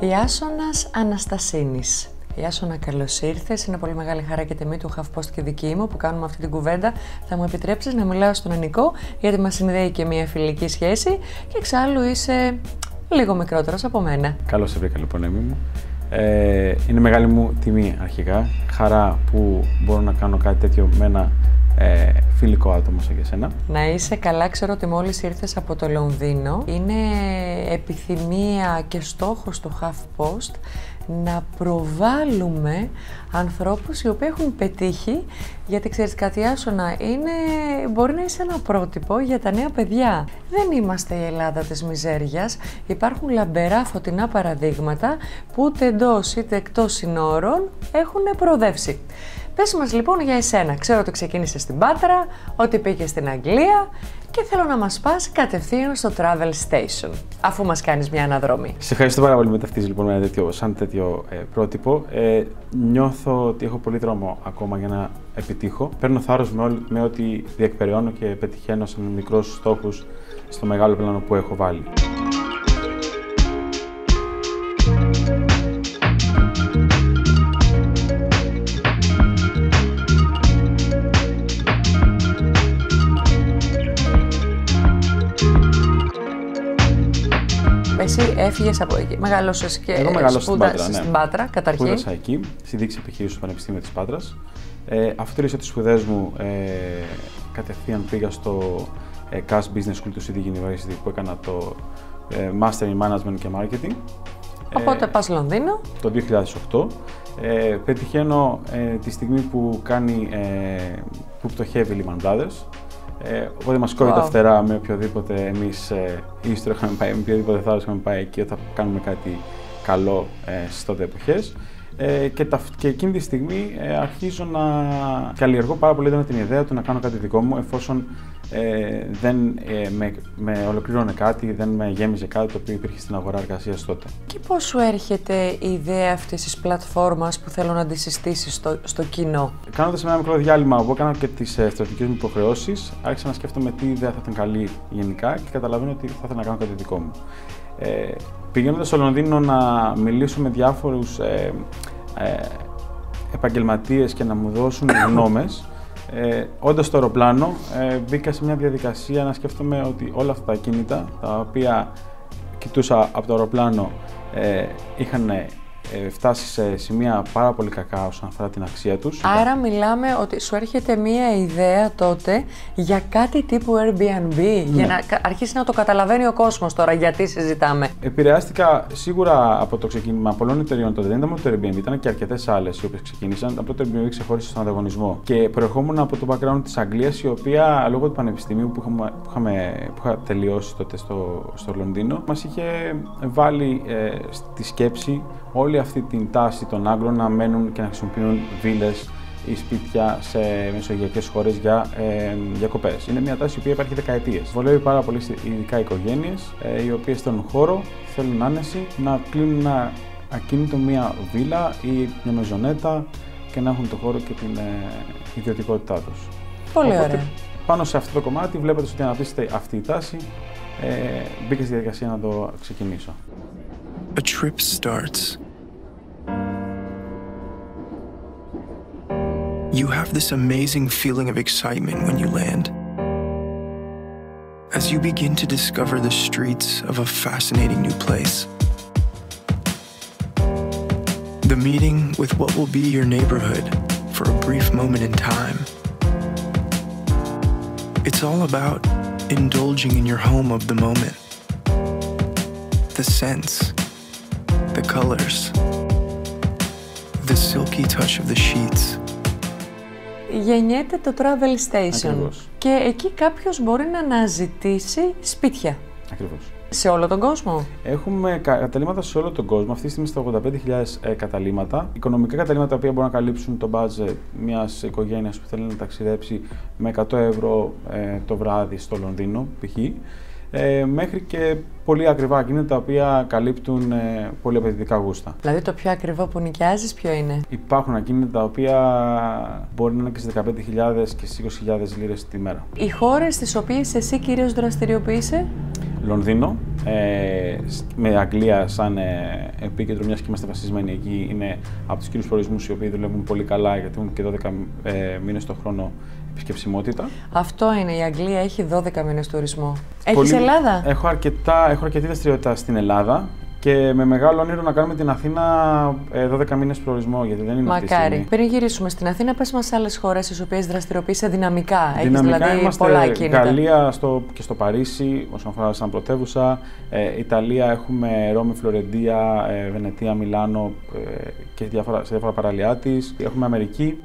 Ιάσονας Αναστασίνης. Ιάσονα, καλώς ήρθες. Είναι πολύ μεγάλη χαρά και τιμή του HuffPost και δική μου που κάνουμε αυτή την κουβέντα. Θα μου επιτρέψεις να μιλάω στον Ανικό, γιατί μας συνδέει και μια φιλική σχέση και εξάλλου είσαι λίγο μικρότερος από μένα. Καλώς σε βρήκα λοιπόν, Έμι μου. Είναι μεγάλη μου τιμή αρχικά. Χαρά που μπορώ να κάνω κάτι τέτοιο με ένα φιλικό άτομο σαν και σένα. Να είσαι καλά, ξέρω ότι μόλις ήρθες από το Λονδίνο. Είναι επιθυμία και στόχος του HuffPost να προβάλλουμε ανθρώπους οι οποίοι έχουν πετύχει, γιατί ξέρεις κάτι, Ιάσονα, μπορεί να είσαι ένα πρότυπο για τα νέα παιδιά. Δεν είμαστε η Ελλάδα της μιζέριας, υπάρχουν λαμπερά φωτεινά παραδείγματα που ούτε εντός είτε εκτός συνόρων έχουν προοδεύσει. Πες μας λοιπόν για εσένα. Ξέρω ότι ξεκίνησες στην Πάτρα, ότι πήγες στην Αγγλία και θέλω να μας πας κατευθείαν στο Travel Station, αφού μας κάνεις μια αναδρομή. Σε ευχαριστώ πάρα πολύ με ταυτίζεις λοιπόν με σαν τέτοιο πρότυπο. Νιώθω ότι έχω πολύ δρόμο ακόμα για να επιτύχω. Παίρνω θάρρος με ό,τι διεκπεραιώνω και πετυχαίνω σε μικρούς στόχους στο μεγάλο πλάνο που έχω βάλει. Εσύ έφυγες από εκεί, μεγάλωσες και στην Πάτρα, καταρχήν. Σπούδασα εκεί, στη Δίκηση Επιχειρήσεων στο Πανεπιστήμιο της Πάτρας. Αφού τελείωσα τις σπουδές μου, κατευθείαν πήγα στο CAS Business School του City University που έκανα το Master in Management και Marketing. Οπότε πας Λονδίνο. Το 2008. Πετυχαίνω τη στιγμή που που πτωχεύει η Lehman Brothers. Οπότε μας κόβει τα φτερά με οποιοδήποτε εμείς ίστρο είχαμε πάει, με οποιοδήποτε θάρρος είχαμε πάει εκεί, ότι θα κάνουμε κάτι καλό στις τότε εποχές. Και εκείνη τη στιγμή αρχίζω να καλλιεργώ πάρα πολύ την ιδέα του να κάνω κάτι δικό μου, εφόσον δεν με ολοκλήρωνε κάτι, δεν με γέμιζε κάτι το οποίο υπήρχε στην αγορά εργασίας τότε. Και πώς σου έρχεται η ιδέα αυτής της πλατφόρμας που θέλω να τη συστήσεις στο κοινό? Κάνοντας ένα μικρό διάλειμμα που έκανα και τις στρατιωτικές μου υποχρεώσεις, άρχισα να σκέφτομαι τι ιδέα θα ήταν καλή γενικά και καταλαβαίνω ότι θα ήθελα να κάνω κάτι δικό μου. Πηγαίνοντας στο Λονδίνο να μιλήσω με διάφορους επαγγελματίες και να μου δώσουν γνώμες, όντας στο αεροπλάνο μπήκα σε μια διαδικασία να σκέφτομαι ότι όλα αυτά τα κίνητα τα οποία κοιτούσα από το αεροπλάνο είχαν φτάσει σε σημεία πάρα πολύ κακά όσον αφορά την αξία τους. Άρα μιλάμε ότι σου έρχεται μία ιδέα τότε για κάτι τύπου Airbnb, ναι, για να αρχίσει να το καταλαβαίνει ο κόσμος τώρα γιατί συζητάμε. Επηρεάστηκα σίγουρα από το ξεκίνημα πολλών εταιριών τότε. Δεν ήταν μόνο το Airbnb, ήταν και αρκετές άλλες οι οποίες ξεκίνησαν. Από το Airbnb ξεχώρισε στον ανταγωνισμό. Και προερχόμουν από το background της Αγγλίας, η οποία λόγω του πανεπιστημίου που είχα τελειώσει τότε στο Λονδίνο, μας είχε βάλει στη σκέψη όλη αυτή την τάση των Άγγλων να μένουν και να χρησιμοποιούν βίλες ή σπίτια σε μεσογειακές χώρες για διακοπές. Είναι μια τάση η οποία υπάρχει δεκαετίες. Βολεύει πάρα πολύ ειδικά οικογένειες οι οποίες θέλουν χώρο, θέλουν άνεση, να κλείνουν ένα ακίνητο, μια βίλα ή μια μεζονέτα και να έχουν το χώρο και την ιδιωτικότητά τους. Πολύ ωραία. Πάνω σε αυτό το κομμάτι βλέπετε ότι αναπτύσσεται αυτή η τάση. Μπήκα στη διαδικασία να το ξεκινήσω. A trip starts. You have this amazing feeling of excitement when you land. As you begin to discover the streets of a fascinating new place. The meeting with what will be your neighborhood for a brief moment in time. It's all about indulging in your home of the moment. The scents, the colors, the silky touch of the sheets. Γεννιέται το Travel Station. Ακριβώς. Και εκεί κάποιος μπορεί να αναζητήσει σπίτια. Ακριβώς. Σε όλο τον κόσμο. Έχουμε καταλύματα σε όλο τον κόσμο. Αυτή τη στιγμή στα 85.000 καταλύματα. Οικονομικά καταλύματα τα οποία μπορούν να καλύψουν το budget μιας οικογένειας που θέλει να ταξιδέψει με 100 ευρώ το βράδυ στο Λονδίνο, π.χ. Μέχρι και πολύ ακριβά ακίνητα τα οποία καλύπτουν πολύ απαιτητικά γούστα. Δηλαδή το πιο ακριβό που νοικιάζεις ποιο είναι? Υπάρχουν ακίνητα τα οποία μπορεί να είναι και στις 15.000 και στις 20.000 λίρες τη μέρα. Οι χώρες στις οποίες εσύ κυρίως δραστηριοποιείσαι? Λονδίνο, με Αγγλία σαν επίκεντρο, μιας και είμαστε βασισμένοι εκεί, είναι από τους κύριους προορισμούς οι οποίοι δουλεύουν πολύ καλά, γιατί έχουν και 12 μήνες το χρόνο επισκεψιμότητα. Αυτό είναι, η Αγγλία έχει 12 μήνες τουρισμό. Έχεις Ελλάδα? Έχω αρκετή δραστηριότητα στην Ελλάδα. Και με μεγάλο όνειρο να κάνουμε την Αθήνα 12 μήνες προορισμό, γιατί δεν είναι αυτή η στιγμή. Μακάρι. Πριν γυρίσουμε στην Αθήνα, πες μας άλλες χώρες στις οποίες δραστηριοποιείσαι δυναμικά. Έχεις Δυναμικά δηλαδή είμαστε πολλά κίνητα. Γαλλία και στο Παρίσι, όσον αφορά σαν πρωτεύουσα. Ιταλία έχουμε Ρώμη, Φλωρεντία, Βενετία, Μιλάνο και σε διάφορα παραλιά της. Έχουμε Αμερική.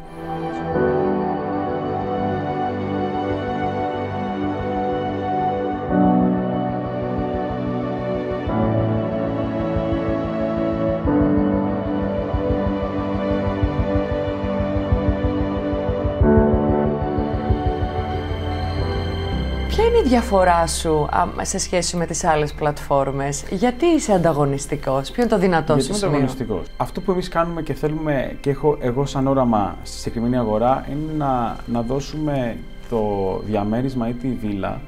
Ποια είναι η διαφορά σου σε σχέση με τις άλλες πλατφόρμες? Γιατί είσαι ανταγωνιστικός? Ποιο είναι το δυνατό σου σημείο? Γιατί είμαι ανταγωνιστικός? Αυτό που εμείς κάνουμε και θέλουμε και έχω εγώ σαν όραμα στη συγκεκριμένη αγορά είναι να δώσουμε το διαμέρισμα ή τη βίλα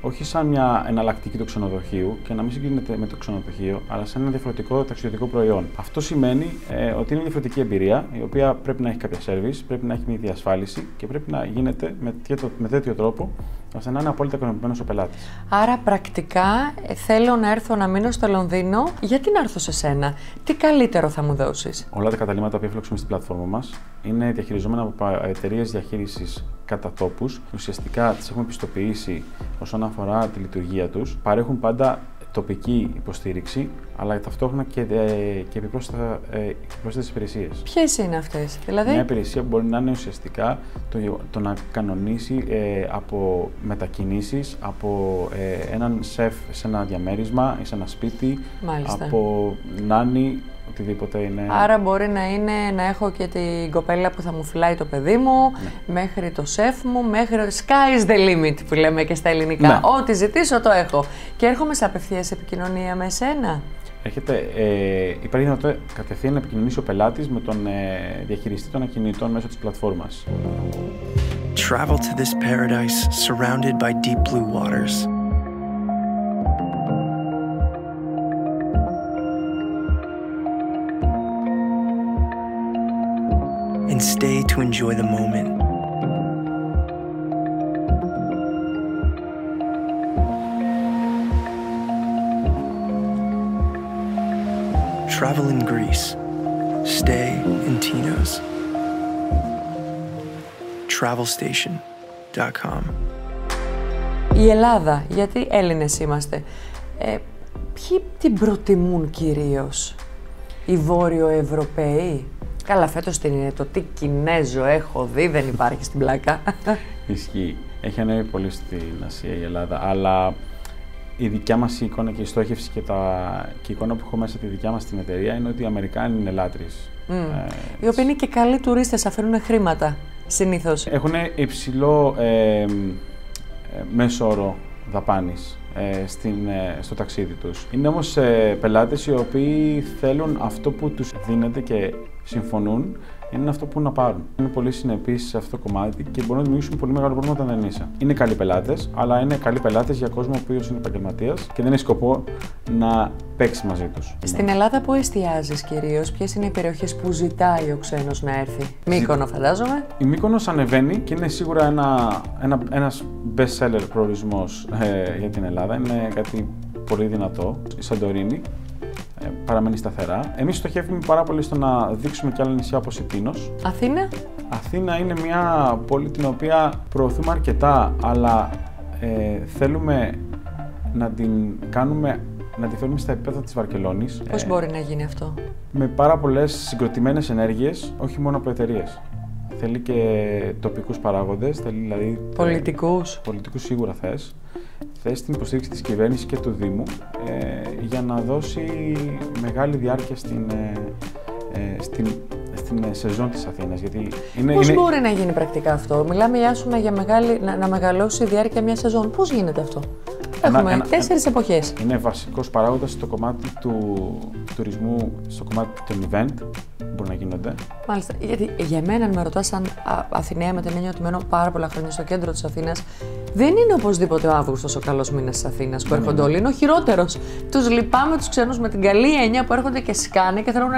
όχι σαν μια εναλλακτική του ξενοδοχείου και να μην συγκρίνεται με το ξενοδοχείο, αλλά σαν ένα διαφορετικό ταξιδιωτικό προϊόν. Αυτό σημαίνει ότι είναι μια διαφορετική εμπειρία, η οποία πρέπει να έχει κάποια service, πρέπει να έχει μια διασφάλιση και πρέπει να γίνεται με τέτοιο τρόπο, ώστε να είναι απόλυτα ικανοποιημένος ο πελάτης. Άρα, πρακτικά, θέλω να έρθω να μείνω στο Λονδίνο. Γιατί να έρθω σε σένα? Τι καλύτερο θα μου δώσεις? Όλα τα καταλύματα που επιλέξουμε στην πλατφόρμα μας είναι διαχειριζόμενα από εταιρείες διαχείρισης κατά τόπους. Ουσιαστικά τις έχουμε πιστοποιήσει όσον αφορά τη λειτουργία τους. Παρέχουν πάντα τοπική υποστήριξη, αλλά ταυτόχρονα και επιπρόσθετες υπηρεσίες. Ποιες είναι αυτές, δηλαδή? Μια υπηρεσία που μπορεί να είναι ουσιαστικά το να κανονίσει από μετακινήσεις, από έναν σεφ σε ένα διαμέρισμα ή σε ένα σπίτι, Μάλιστα. από νάνι, οτιδήποτε είναι. Άρα μπορεί να είναι να έχω και την κοπέλα που θα μου φυλάει το παιδί μου, μέχρι το σεφ μου, μέχρι sky is the limit που λέμε και στα ελληνικά. Ναι. Ό,τι ζητήσω το έχω. Και έρχομαι σε απευθείας επικοινωνία με εσένα. Υπάρχει δυνατότητα κατευθείαν να επικοινωνήσει ο πελάτης με τον διαχειριστή των ακινητών μέσω της πλατφόρμας. Travel to this paradise surrounded by deep blue waters. And stay to enjoy the moment. Travel in Greece. Stay in Tinos. Travelstation.com. Η Ελλάδα, γιατί Έλληνες είμαστε, ποιοι την προτιμούν κυρίως? Οι Βόρειο-Ευρωπαίοι? Καλά, φέτος το τι Κινέζο έχω δει δεν υπάρχει στην πλάκα. Ισχύει. Έχει ανέβει πολύ στην Ασία η Ελλάδα, αλλά η δικιά μας εικόνα και η στόχευση και η εικόνα που έχω μέσα τη δικιά μας την εταιρεία είναι ότι οι Αμερικάνοι είναι λάτρεις. Οι οποίοι είναι και καλοί τουρίστες, αφαιρούν χρήματα συνήθως. Έχουν υψηλό μέσο όρο δαπάνης στο ταξίδι τους. Είναι όμως πελάτες οι οποίοι θέλουν αυτό που τους δίνεται και συμφωνούν, είναι αυτό που να πάρουν. Είναι πολύ συνεπείς σε αυτό το κομμάτι και μπορούν να δημιουργήσουν πολύ μεγάλο πρόβλημα όταν δεν είσαι. Είναι καλοί πελάτες, αλλά είναι καλοί πελάτες για κόσμο ο οποίος είναι επαγγελματίας και δεν έχει σκοπό να παίξει μαζί τους. Στην Ελλάδα που εστιάζεις κυρίως, ποιες είναι οι περιοχές που ζητάει ο ξένος να έρθει? Μύκονο, φαντάζομαι. Η Μύκονος ανεβαίνει και είναι σίγουρα ένας best seller προορισμός για την Ελλάδα. Είναι κάτι πολύ δυνατό. Η Σαντορίνη παραμένει σταθερά. Εμείς στοχεύουμε πάρα πολύ στο να δείξουμε και άλλα νησιά όπως η Τίνος. Αθήνα. Αθήνα είναι μια πόλη την οποία προωθούμε αρκετά, αλλά θέλουμε να τη φέρουμε στα επίπεδα της Βαρκελόνης. Πώς μπορεί να γίνει αυτό? Με πάρα πολλές συγκροτημένες ενέργειες, όχι μόνο από εταιρείες. Θέλει και τοπικούς παράγοντες, θέλει δηλαδή. Πολιτικούς. Πολιτικούς σίγουρα θες. Θες την υποστήριξη της κυβέρνησης και του Δήμου για να δώσει μεγάλη διάρκεια στην σεζόν της Αθήνας. Πώς μπορεί να γίνει πρακτικά αυτό? Μιλάμε για να μεγαλώσει η διάρκεια μια σεζόν. Πώς γίνεται αυτό? Έχουμε 4 εποχές. Είναι βασικός παράγοντας στο κομμάτι του τουρισμού, στο κομμάτι των event που μπορούν να γίνονται. Μάλιστα. Γιατί για μένα, αν με ρωτάς, σαν Αθηναία, με την έννοια ότι μένω πάρα πολλά χρόνια στο κέντρο της Αθήνας, δεν είναι οπωσδήποτε ο Αύγουστος ο καλός μήνας της Αθήνας που έρχονται όλοι. Είναι ο χειρότερος. Τους λυπάμαι τους ξένους με την καλή έννοια που έρχονται και σκάνε και θέλουν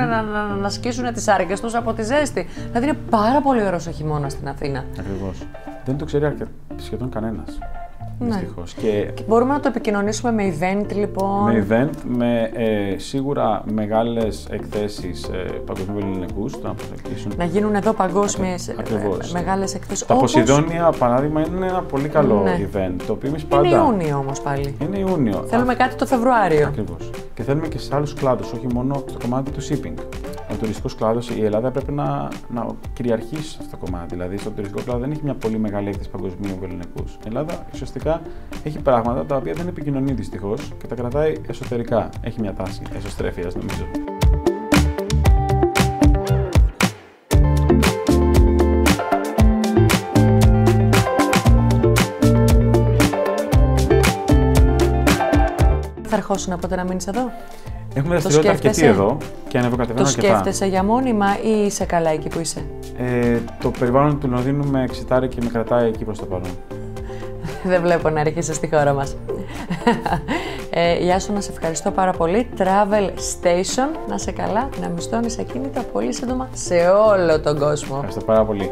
να σκίσουν τις άρκες τους από τη ζέστη. Δηλαδή είναι πάρα πολύ ωραίος ο χειμώνας στην Αθήνα. Ακριβώς. Δεν το ξέρει σχεδόν κανένας. Δυστυχώς. Και μπορούμε να το επικοινωνήσουμε με event, λοιπόν. Με event, με σίγουρα μεγάλες εκθέσεις παγκοσμίου ελληνικούς. Να γίνουν εδώ παγκόσμιες μεγάλες εκθέσεις. Τα Ποσειδόνια, παράδειγμα, είναι ένα πολύ καλό event. Το οποίο εμείς πάντα. Είναι Ιούνιο όμως πάλι. Είναι Ιούνιο. Θέλουμε κάτι το Φεβρουάριο. Ακριβώς. Και θέλουμε και σε άλλους κλάδους, όχι μόνο στο κομμάτι του shipping. Ο τουριστικός κλάδος, η Ελλάδα πρέπει να κυριαρχήσει σε αυτό το κομμάτι. Δηλαδή, στο τουριστικό κλάδο δεν έχει μια πολύ μεγάλη έκθεση παγκοσμίου ελληνικούς. Η Ελλάδα ουσιαστικά έχει πράγματα τα οποία δεν επικοινωνεί δυστυχώς και τα κρατάει εσωτερικά. Έχει μια τάση εσωστρέφειας, νομίζω. Θα ερχόσουν ποτέ να μείνεις εδώ? Έχουμε δραστηριότητα αρκετή εδώ και ανεβοκατεβαίνω αρκετά. Το σκέφτεσαι για μόνιμα ή είσαι καλά εκεί που είσαι? Το περιβάλλον του Λονδίνου με εξητάρει και με κρατάει εκεί προς το παρόν. Δεν βλέπω να έρχεσαι στη χώρα μας. Γεια σου, να σε ευχαριστώ πάρα πολύ. Travel Station, να σε καλά, να μισθώνεις ακίνητα πολύ σύντομα σε όλο τον κόσμο. Ευχαριστώ πάρα πολύ.